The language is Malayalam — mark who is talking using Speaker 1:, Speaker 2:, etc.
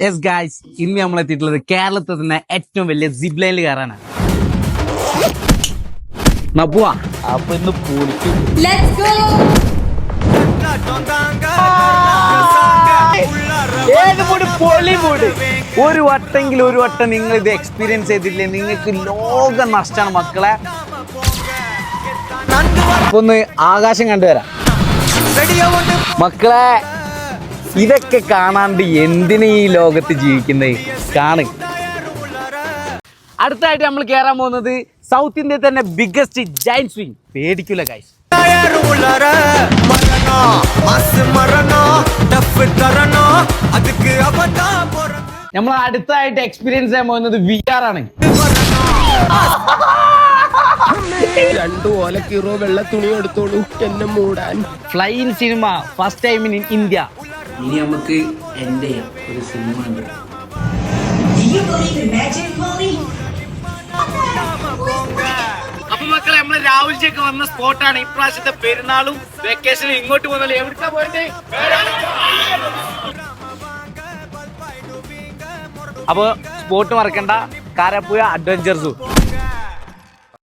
Speaker 1: യെസ് ഗായ്സ്, ഇന്ന് നമ്മൾ എത്തിയിട്ടുള്ളത് കേരളത്തിൽ തന്നെ ഏറ്റവും വലിയ സിപ്പ് ലൈനിൽ കയറാനാണ്. പോവാ അപ്പൊ ഇന്ന് പൊളിക്കും. ഒരു വട്ടം നിങ്ങൾ ഇത് എക്സ്പീരിയൻസ് ചെയ്തിട്ടില്ലേ, നിങ്ങൾക്ക് ലോക നഷ്ടമാണ് മക്കളെ. അപ്പൊ ഒന്ന് ആകാശം കണ്ടുവരാം മക്കളെ. ഇതൊക്കെ കാണാണ്ട് എന്തിനു ഈ ലോകത്ത് ജീവിക്കുന്നത് കാണ്. അടുത്തായിട്ട് നമ്മൾ കയറാൻ പോകുന്നത് സൗത്ത് ഇന്ത്യയിൽ തന്നെ ബിഗ്ഗസ്റ്റ് ജയന്റ് സ്വിംഗ്. പേടിക്കൂല ഗൈസ്. നമ്മൾ അടുത്തായിട്ട് എക്സ്പീരിയൻസ് ചെയ്യാൻ പോകുന്നത് VR ആണ്.
Speaker 2: 2 ഓലക്കീറോ വെള്ള തുണി എടുത്തോളൂ എന്നെ മൂടാൻ.
Speaker 1: Flying cinema first time in India. ഇനി നമുക്ക് എൻ്റെ ഒരു സിനിമ ഉണ്ട്. അപ്പൊ മക്കളെ, നമ്മള് രാഹുൽജിയൊക്കെ വന്ന സ്പോട്ടാണ്. ഇപ്രാവശ്യത്തെ പെരുന്നാളും വെക്കേഷനും ഇങ്ങോട്ട് പോകുന്നല്ലോ. എവിടുക്കാ പോയിട്ട്? അപ്പൊ സ്പോട്ട് മറക്കണ്ട, കാരാപ്പുഴ അഡ്വഞ്ചർ സൂ.